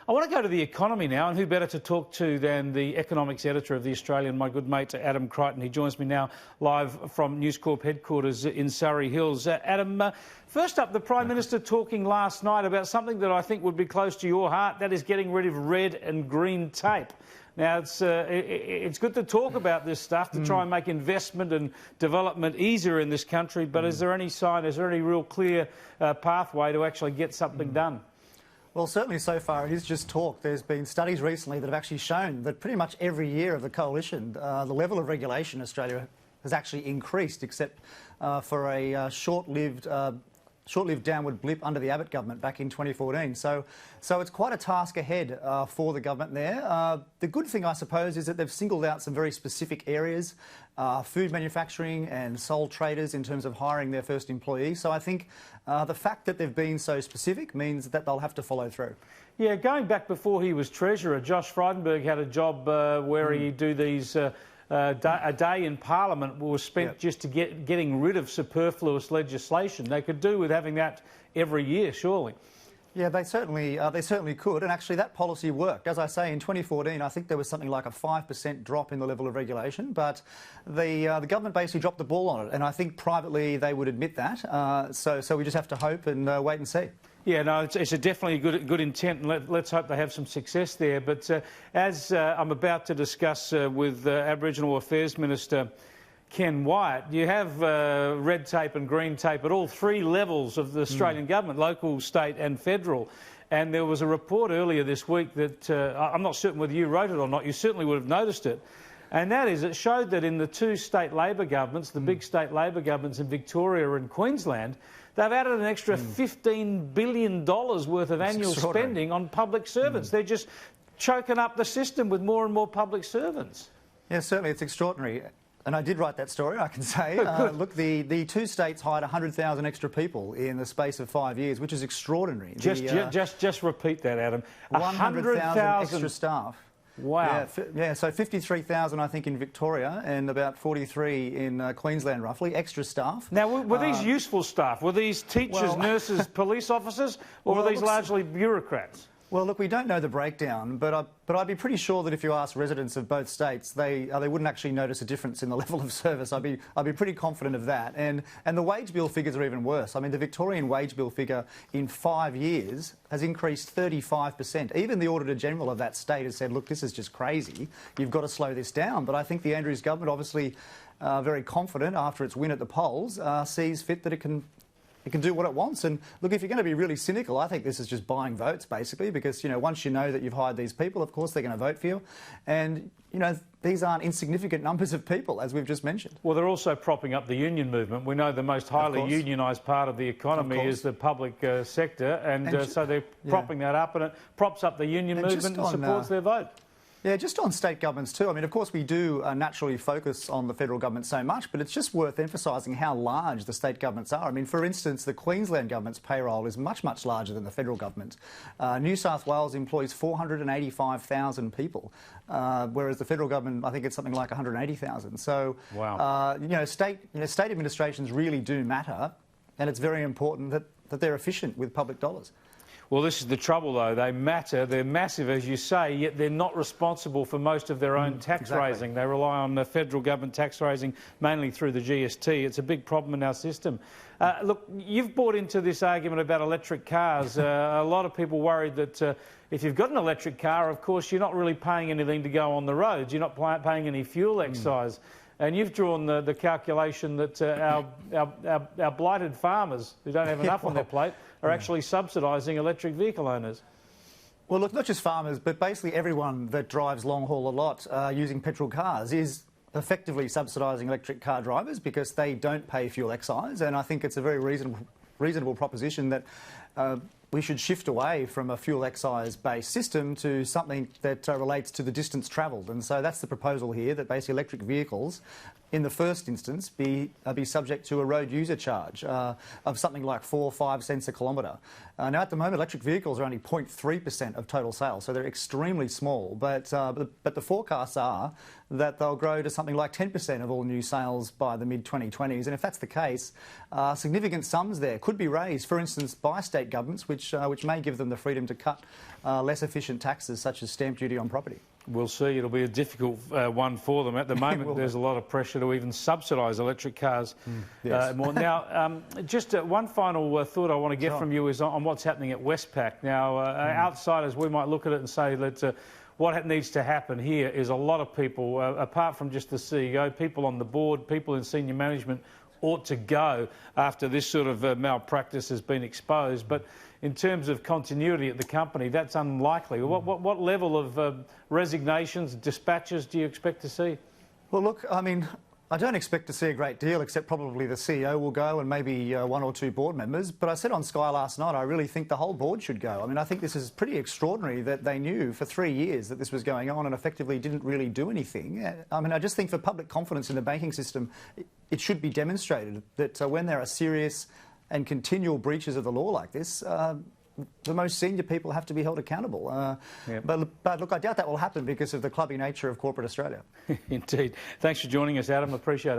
I want to go to the economy now, and who better to talk to than the economics editor of The Australian, my good mate Adam Creighton. He joins me now live from News Corp headquarters in Surrey Hills. Adam, first up, the Prime Minister talking last night about something that I think would be close to your heart, that is getting rid of red and green tape. Now, it's good to talk about this stuff to try and make investment and development easier in this country, but is there any sign, is there any real clear pathway to actually get something done? Well, certainly so far it is just talk. There's been studies recently that have actually shown that pretty much every year of the coalition, the level of regulation in Australia has actually increased, except for a short-lived downward blip under the Abbott government back in 2014. So it's quite a task ahead for the government there. The good thing, I suppose, is that they've singled out some very specific areas, food manufacturing and sole traders in terms of hiring their first employees. So I think the fact that they've been so specific means that they'll have to follow through. Yeah, going back before he was Treasurer, Josh Frydenberg had a job where he'd do these... a day in Parliament was spent just to getting rid of superfluous legislation. They could do with having that every year, surely. Yeah, they certainly could, and actually that policy worked. As I say, in 2014, I think there was something like a 5% drop in the level of regulation, but the government basically dropped the ball on it, and I think privately they would admit that. So we just have to hope and wait and see. Yeah, no, it's definitely a good intent, and let's hope they have some success there. But as I'm about to discuss with Aboriginal Affairs Minister Ken Wyatt, you have red tape and green tape at all three levels of the Australian government, local, state and federal. And there was a report earlier this week that, I'm not certain whether you wrote it or not, you certainly would have noticed it, and that is, it showed that in the two state Labor governments, the big state Labor governments in Victoria and Queensland, they've added an extra $15 billion worth of annual spending on public servants. They're just choking up the system with more and more public servants. Yeah, certainly it's extraordinary. And I did write that story, I can say. Look, the two states hired 100,000 extra people in the space of 5 years, which is extraordinary. Just repeat that, Adam. 100,000 extra staff. Wow. Yeah, so 53,000, I think, in Victoria and about 43 in Queensland, roughly, extra staff. Now, were these useful staff? Were these teachers, nurses, police officers, or were these largely bureaucrats? Well, look, we don't know the breakdown, but I'd be pretty sure that if you ask residents of both states, they wouldn't actually notice a difference in the level of service. I'd be pretty confident of that. And the wage bill figures are even worse. I mean, the Victorian wage bill figure in 5 years has increased 35%. Even the Auditor General of that state has said, look, this is just crazy. You've got to slow this down. But I think the Andrews government, obviously very confident after its win at the polls, sees fit that it can do what it wants. And look, if you're going to be really cynical, I think this is just buying votes, basically, because, you know, once you know that you've hired these people, of course they're going to vote for you. And, you know, these aren't insignificant numbers of people, as we've just mentioned. Well, they're also propping up the union movement. We know the most highly unionised part of the economy is the public sector, and so they're propping that up, and it props up the union movement and supports their vote. Yeah, just on state governments too. I mean, of course, we do naturally focus on the federal government so much, but it's just worth emphasising how large the state governments are. I mean, for instance, the Queensland government's payroll is much, much larger than the federal government. New South Wales employs 485,000 people, whereas the federal government, I think it's something like 180,000. So, you know, state administrations really do matter, and it's very important that they're efficient with public dollars. Well, this is the trouble, though. They matter, they're massive, as you say, yet they're not responsible for most of their own tax raising. They rely on the federal government tax raising, mainly through the GST. It's a big problem in our system. Look, you've bought into this argument about electric cars. A lot of people worried that if you've got an electric car, of course, you're not really paying anything to go on the roads. You're not paying any fuel excise. And you've drawn the calculation that our blighted farmers, who don't have enough on their plate, are actually subsidising electric vehicle owners. Well, look, not just farmers, but basically everyone that drives long haul a lot using petrol cars is effectively subsidising electric car drivers because they don't pay fuel excise. And I think it's a very reasonable proposition that we should shift away from a fuel excise-based system to something that relates to the distance travelled. And so that's the proposal here, that basically electric vehicles in the first instance, be subject to a road user charge of something like 4 or 5 cents a kilometre. Now, at the moment, electric vehicles are only 0.3% of total sales, so they're extremely small. But the forecasts are that they'll grow to something like 10% of all new sales by the mid-2020s. And if that's the case, significant sums there could be raised, for instance, by state governments, which may give them the freedom to cut less efficient taxes, such as stamp duty on property. We'll see. It'll be a difficult one for them. At the moment, there's a lot of pressure to even subsidise electric cars more. Now, just one final thought I want to get from you is on what's happening at Westpac. Now, outsiders, we might look at it and say that what needs to happen here is a lot of people, apart from just the CEO, people on the board, people in senior management, ought to go after this sort of malpractice has been exposed. But in terms of continuity at the company, that's unlikely. What level of resignations, dispatches do you expect to see? Well, look, I mean, I don't expect to see a great deal, except probably the CEO will go and maybe 1 or 2 board members. But I said on Sky last night, I really think the whole board should go. I mean, I think this is pretty extraordinary that they knew for 3 years that this was going on and effectively didn't really do anything. I mean, I just think for public confidence in the banking system, it should be demonstrated that when there are serious and continual breaches of the law like this, the most senior people have to be held accountable. But look, I doubt that will happen because of the clubby nature of corporate Australia. Indeed. Thanks for joining us, Adam. Appreciate it.